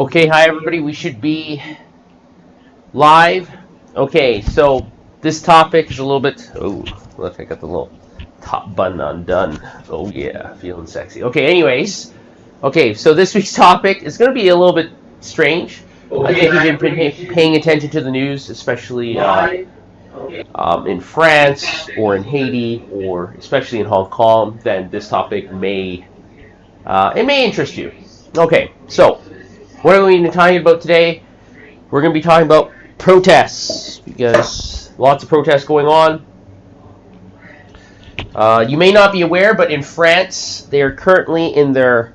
Okay, hi everybody. We should be live. Okay, so this topic is a little bit. Oh, look, I got the little top button undone. Oh yeah, feeling sexy. Okay, anyways. Okay, so this week's topic is going to be a little bit strange. I think if you've been paying attention to the news, especially in France or in Haiti or especially in Hong Kong, then this topic may interest you. Okay, so what are we going to be talking about today? We're going to be talking about protests because lots of protests going on. You may not be aware, but in France, they are currently in their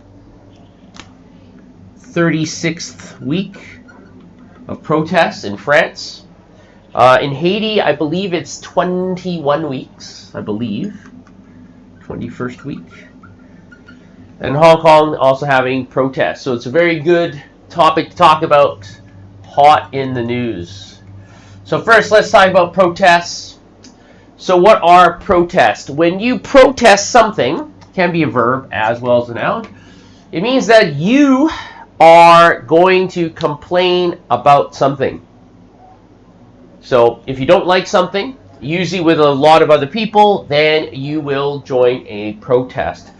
36th week of protests in France. In Haiti, I believe it's 21 weeks, I believe. 21st week. And Hong Kong also having protests. So it's a very good topic to talk about, hot in the news. So first, let's talk about protests. So what are protests? When you protest something, can be a verb as well as a noun, it means that you are going to complain about something. So if you don't like something, usually with a lot of other people, then you will join a protest.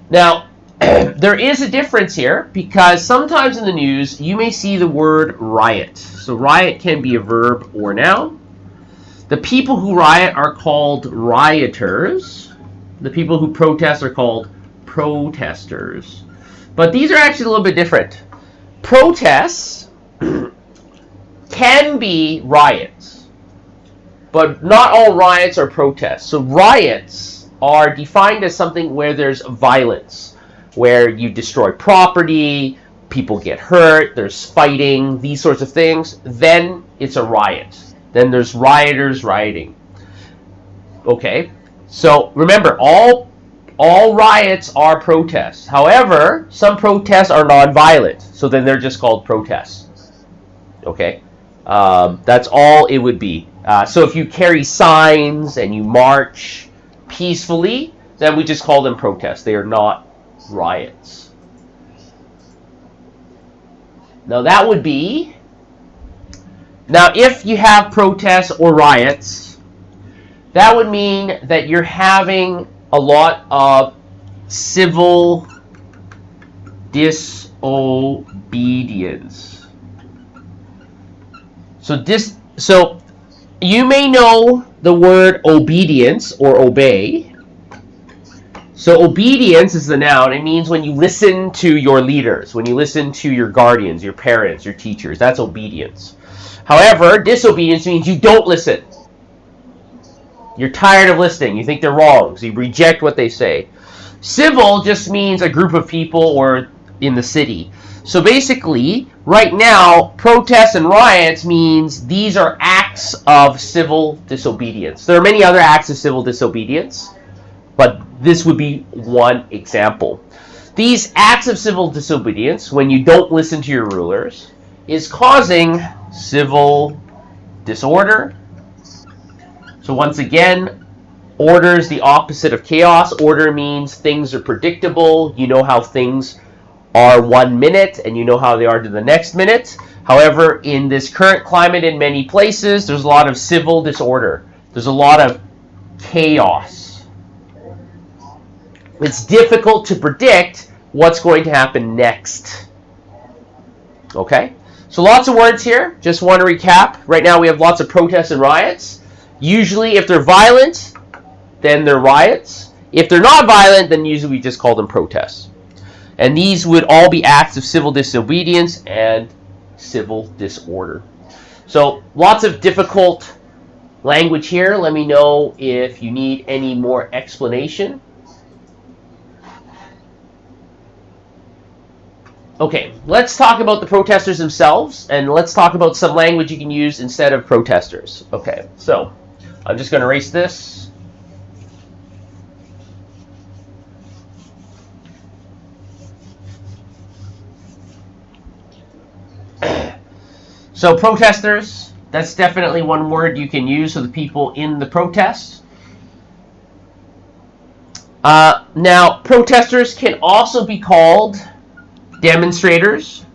Now, there is a difference here because sometimes in the news you may see the word riot. So riot can be a verb or noun. The people who riot are called rioters. The people who protest are called protesters. But these are actually a little bit different. Protests can be riots, but not all riots are protests. So riots are defined as something where there's violence, where you destroy property, people get hurt, there's fighting, these sorts of things. Then it's a riot. Then there's rioters rioting. Okay, so remember, all riots are protests. However, some protests are non-violent, so then they're just called protests. Okay, that's all it would be. So if you carry signs and you march peacefully, then we just call them protests. They are not riots. Now that would be... Now if you have protests or riots, that would mean that you're having a lot of civil disobedience. So you may know the word obedience or obey. So obedience is the noun. It means when you listen to your leaders, when you listen to your guardians, your parents, your teachers. That's obedience. However, disobedience means you don't listen. You're tired of listening. You think they're wrong, so you reject what they say. Civil just means a group of people or in the city. So basically, right now, protests and riots means these are acts of civil disobedience. There are many other acts of civil disobedience, but this would be one example. These acts of civil disobedience, when you don't listen to your rulers, is causing civil disorder. So once again, order is the opposite of chaos. Order means things are predictable. You know how things are 1 minute and you know how they are to the next minute. However, in this current climate in many places, there's a lot of civil disorder. There's a lot of chaos. It's difficult to predict what's going to happen next. Okay? So lots of words here. Just want to recap. Right now we have lots of protests and riots. Usually if they're violent, then they're riots. If they're not violent, then usually we just call them protests. And these would all be acts of civil disobedience and civil disorder. So lots of difficult language here. Let me know if you need any more explanation. Okay, let's talk about the protesters themselves, and let's talk about some language you can use instead of protesters. Okay, so I'm just going to erase this. So protesters, that's definitely one word you can use for the people in the protests. Now, protesters can also be called demonstrators.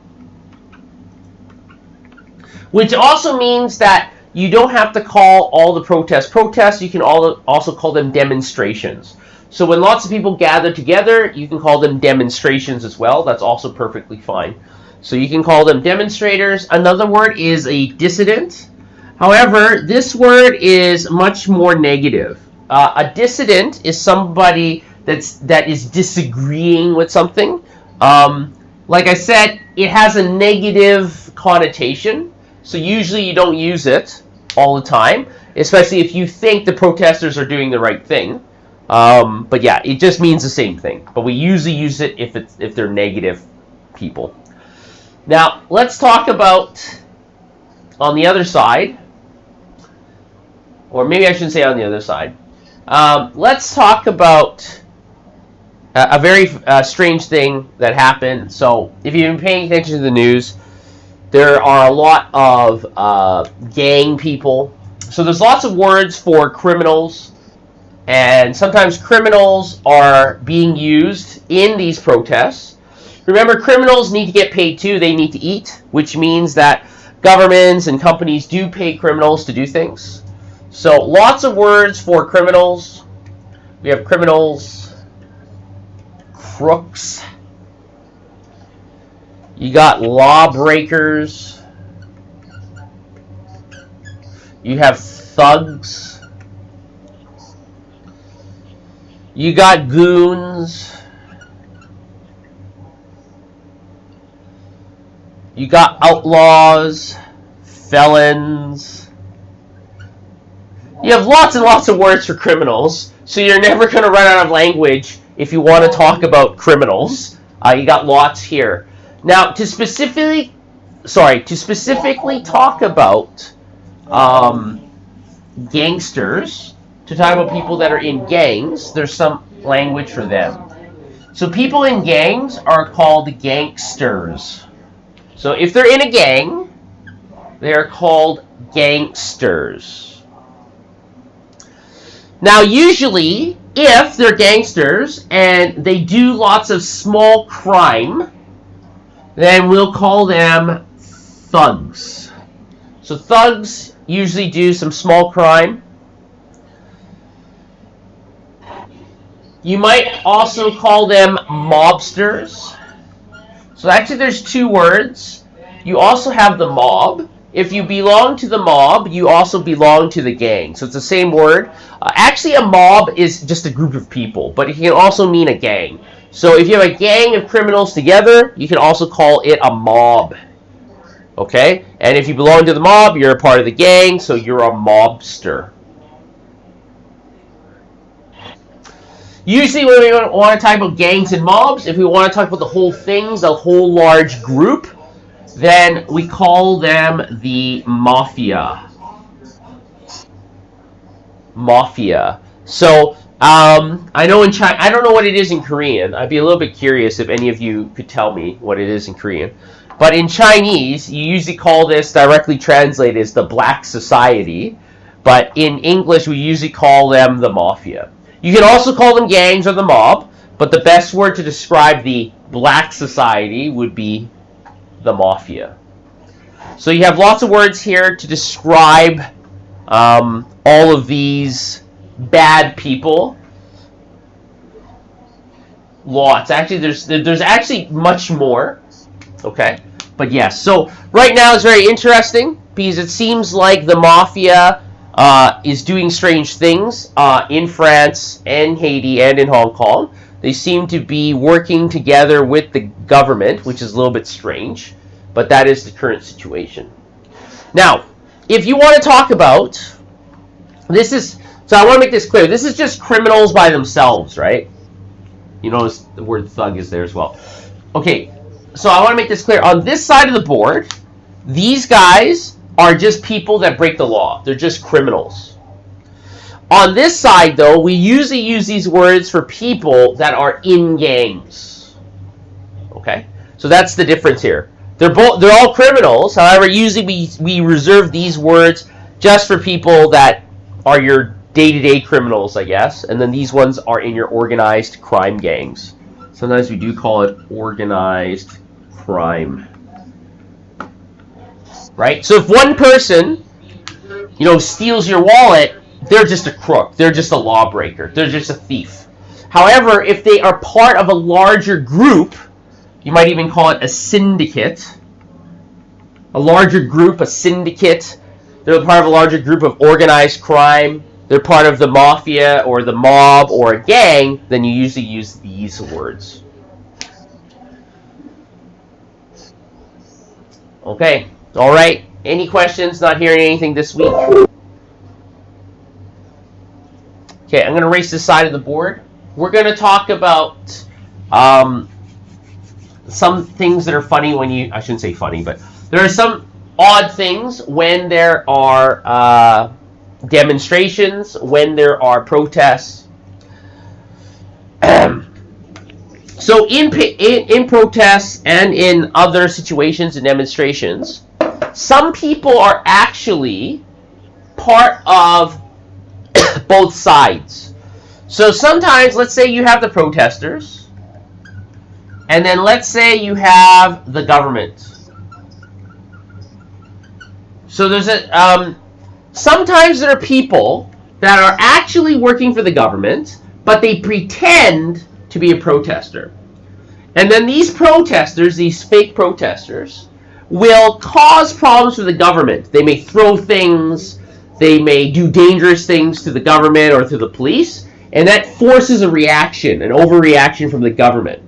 Which also means that you don't have to call all the protests. You can also call them demonstrations. So when lots of people gather together, you can call them demonstrations as well. That's also perfectly fine. So you can call them demonstrators. Another word is a dissident. However, this word is much more negative. A dissident is somebody that is disagreeing with something. Um, like I said, it has a negative connotation, so usually you don't use it all the time, especially if you think the protesters are doing the right thing. But yeah, it just means the same thing. But we usually use it if they're negative people. Now let's talk about on the other side, or maybe I shouldn't say on the other side. Let's talk about a very strange thing that happened. So, if you've been paying attention to the news, there are a lot of gang people. So, there's lots of words for criminals, and sometimes criminals are being used in these protests. Remember, criminals need to get paid too. They need to eat, which means that governments and companies do pay criminals to do things. So, lots of words for criminals. We have criminals, crooks. You got lawbreakers. You have thugs. You got goons. You got outlaws, felons. You have lots and lots of words for criminals, so you're never going to run out of language if you want to talk about criminals. You got lots here. Now, to specifically talk about gangsters, to talk about people that are in gangs, there's some language for them. So people in gangs are called gangsters. So if they're in a gang, they are called gangsters. Now, usually, if they're gangsters and they do lots of small crime, then we'll call them thugs. So thugs usually do some small crime. You might also call them mobsters. So actually there's two words. You also have the mob. If you belong to the mob, you also belong to the gang. So it's the same word. Actually, a mob is just a group of people, but it can also mean a gang. So if you have a gang of criminals together, you can also call it a mob. Okay? And if you belong to the mob, you're a part of the gang, so you're a mobster. Usually when we want to talk about gangs and mobs, if we want to talk about the whole things, a whole large group, then we call them the mafia. Mafia. So, I know in China, I don't know what it is in Korean. I'd be a little bit curious if any of you could tell me what it is in Korean. But in Chinese, you usually call this directly translated as the Black Society. But in English, we usually call them the mafia. You can also call them gangs or the mob, but the best word to describe the Black Society would be the mafia. So you have lots of words here to describe all of these bad people. Lots. Actually, there's actually much more. Okay, but yes. So right now it's very interesting because it seems like the mafia is doing strange things in France and Haiti and in Hong Kong. They seem to be working together with the government, which is a little bit strange, but that is the current situation. Now, if you want to talk about this is so I want to make this clear. This is just criminals by themselves, right? You notice the word thug is there as well. Okay, so I want to make this clear. On this side of the board, these guys are just people that break the law. They're just criminals. On this side, though, we usually use these words for people that are in gangs. Okay? So that's the difference here. They're all criminals. However, usually we reserve these words just for people that are your day-to-day criminals, I guess. And then these ones are in your organized crime gangs. Sometimes we do call it organized crime. right? So if one person, steals your wallet, they're just a crook. They're just a lawbreaker. They're just a thief. However, if they are part of a larger group, you might even call it a syndicate. A larger group, a syndicate. They're part of a larger group of organized crime. They're part of the mafia or the mob or a gang. Then you usually use these words. Okay. All right. Any questions? Not hearing anything this week? Okay, I'm going to erase this side of the board. We're going to talk about some things that are funny when you... I shouldn't say funny, but there are some odd things when there are demonstrations, when there are protests. So in protests and in other situations and demonstrations, some people are actually part of both sides. So sometimes, let's say you have the protesters, and then let's say you have the government. So there's sometimes there are people that are actually working for the government, but they pretend to be a protester. And then these protesters, these fake protesters, will cause problems for the government. They may throw things, they may do dangerous things to the government or to the police, and that forces a reaction, an overreaction from the government.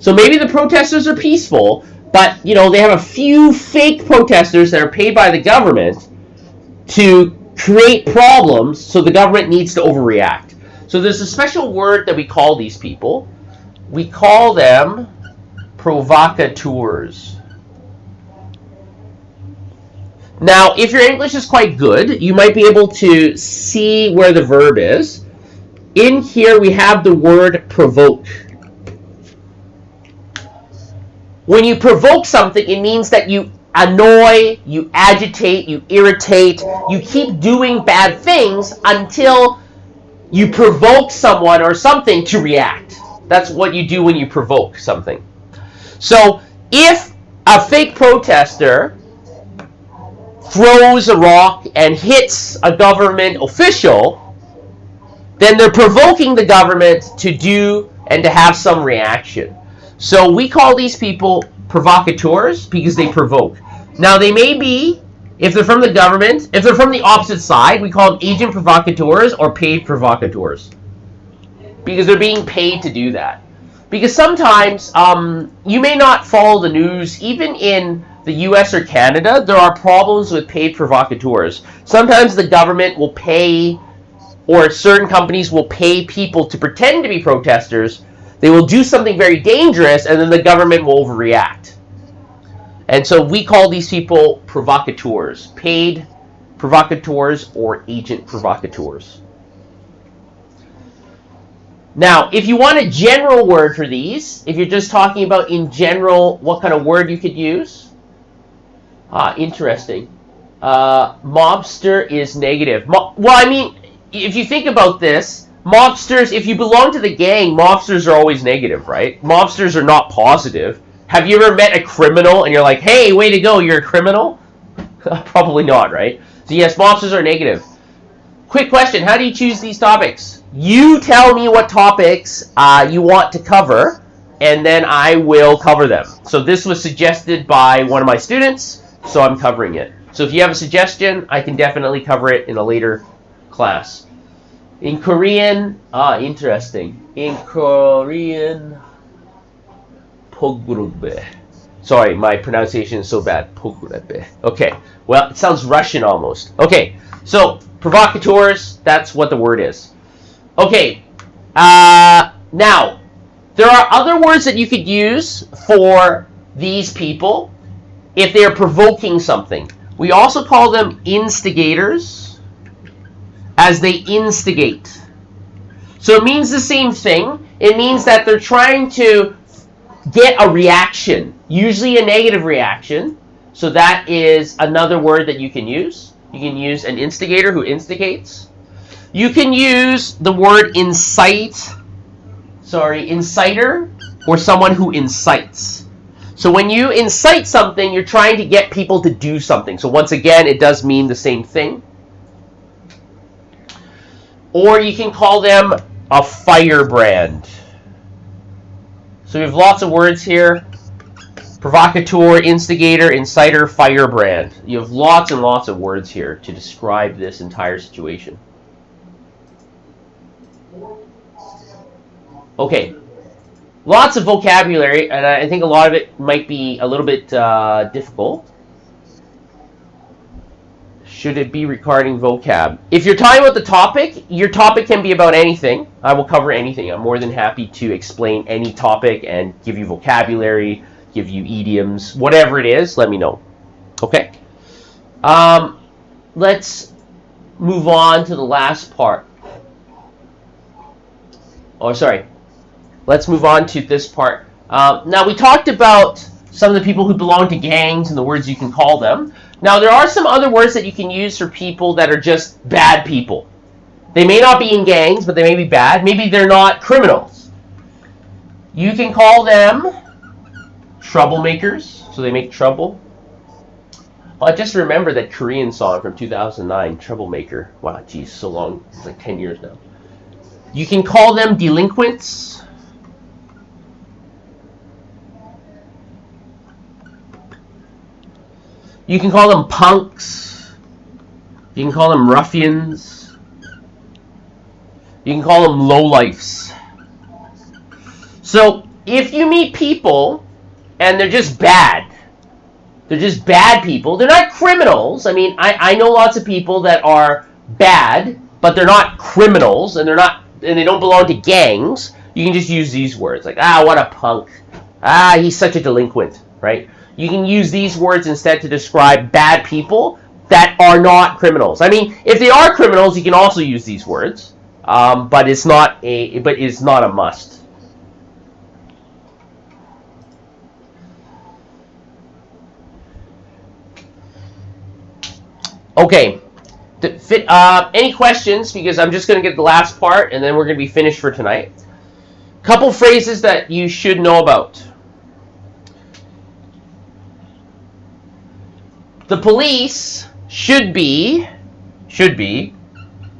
So maybe the protesters are peaceful, but they have a few fake protesters that are paid by the government to create problems, so the government needs to overreact. So there's a special word that we call these people. We call them provocateurs. Now, if your English is quite good, you might be able to see where the verb is. In here, we have the word provoke. When you provoke something, it means that you annoy, you agitate, you irritate, you keep doing bad things until you provoke someone or something to react. That's what you do when you provoke something. So if a fake protester throws a rock and hits a government official, then they're provoking the government to do and to have some reaction. So we call these people provocateurs because they provoke. Now they may be, if they're from the government, if they're from the opposite side, we call them agent provocateurs or paid provocateurs, because they're being paid to do that. Because sometimes you may not follow the news, even in the US or Canada, there are problems with paid provocateurs. Sometimes the government will pay, or certain companies will pay people to pretend to be protesters. They will do something very dangerous, and then the government will overreact. And so we call these people provocateurs, paid provocateurs or agent provocateurs. Now, if you want a general word for these, if you're just talking about in general what kind of word you could use, interesting. Mobster is negative. Well, I mean, if you think about this, mobsters, if you belong to the gang, mobsters are always negative, right? Mobsters are not positive. Have you ever met a criminal and you're like, hey, way to go, you're a criminal? Probably not, right? So yes, mobsters are negative. Quick question, how do you choose these topics? You tell me what topics you want to cover, and then I will cover them. So this was suggested by one of my students, so I'm covering it. So if you have a suggestion, I can definitely cover it in a later class. In Korean, interesting. In Korean, pogrube. Sorry, my pronunciation is so bad. Pogrube. Okay, well, it sounds Russian almost. Okay, so provocateurs, that's what the word is. Okay, now, there are other words that you could use for these people if they are provoking something. We also call them instigators, as they instigate. So it means the same thing. It means that they're trying to get a reaction, usually a negative reaction. So that is another word that you can use. You can use an instigator who instigates. You can use the word inciter, or someone who incites. So when you incite something, you're trying to get people to do something. So once again, it does mean the same thing. Or you can call them a firebrand. So we have lots of words here. Provocateur, instigator, inciter, firebrand. You have lots and lots of words here to describe this entire situation. Okay. Lots of vocabulary, and I think a lot of it might be a little bit difficult. Should it be regarding vocab? If you're talking about the topic, your topic can be about anything. I will cover anything. I'm more than happy to explain any topic and give you vocabulary, give you idioms, whatever it is, let me know. Okay? Let's move on to the last part. Oh, sorry. Let's move on to this part. Now, we talked about some of the people who belong to gangs and the words you can call them. Now, there are some other words that you can use for people that are just bad people. They may not be in gangs, but they may be bad. Maybe they're not criminals. You can call them troublemakers, so they make trouble. Well, I just remember that Korean song from 2009, Troublemaker. Wow, geez, so long. It's like 10 years now. You can call them delinquents. You can call them punks. You can call them ruffians. You can call them lowlifes. So, if you meet people and they're just bad, they're just bad people, they're not criminals. I mean, I know lots of people that are bad, but they're not criminals, and they don't belong to gangs. You can just use these words, like, what a punk. He's such a delinquent, right? You can use these words instead to describe bad people that are not criminals. I mean, if they are criminals, you can also use these words, but it's not a must. Okay. Any questions? Because I'm just going to get the last part, and then we're going to be finished for tonight. Couple phrases that you should know about. The police should be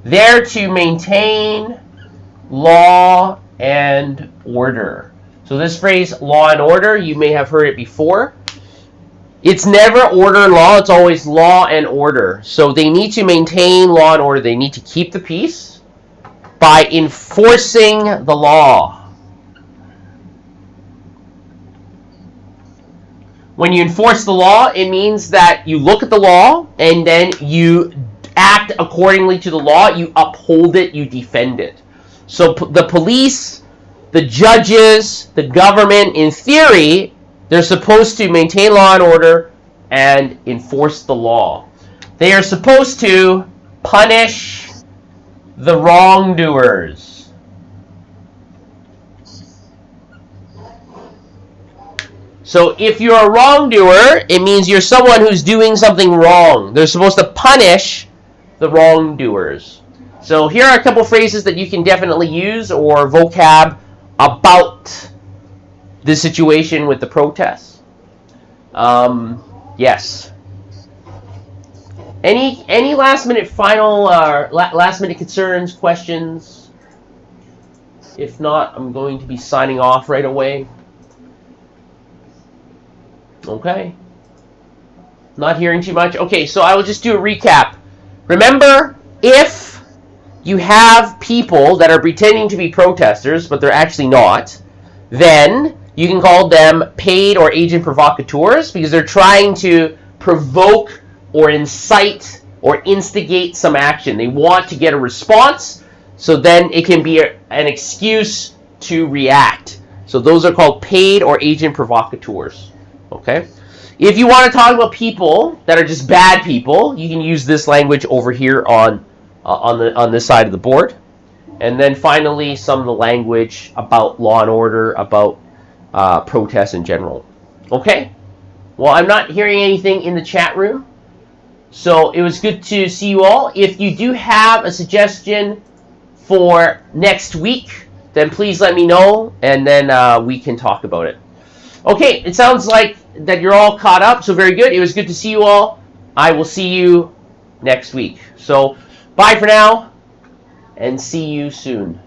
there to maintain law and order. So this phrase, law and order, you may have heard it before. It's never order and law, it's always law and order. So they need to maintain law and order. They need to keep the peace by enforcing the law. When you enforce the law, it means that you look at the law and then you act accordingly to the law. You uphold it, you defend it. So the police, the judges, the government, in theory, they're supposed to maintain law and order and enforce the law. They are supposed to punish the wrongdoers. So if you're a wrongdoer, it means you're someone who's doing something wrong. They're supposed to punish the wrongdoers. So here are a couple phrases that you can definitely use, or vocab about the situation with the protests. Yes. Any last minute last minute concerns, questions? If not, I'm going to be signing off right away. Okay. Not hearing too much. Okay, so I will just do a recap. Remember, if you have people that are pretending to be protesters, but they're actually not, then you can call them paid or agent provocateurs, because they're trying to provoke or incite or instigate some action. They want to get a response, so then it can be an excuse to react. So those are called paid or agent provocateurs. Okay? If you want to talk about people that are just bad people, you can use this language over here on this side of the board. And then finally, some of the language about law and order, about protests in general. Okay? Well, I'm not hearing anything in the chat room, so it was good to see you all. If you do have a suggestion for next week, then please let me know, and then we can talk about it. Okay, it sounds like that you're all caught up, so very good. It was good to see you all. I will see you next week. So bye for now, and see you soon.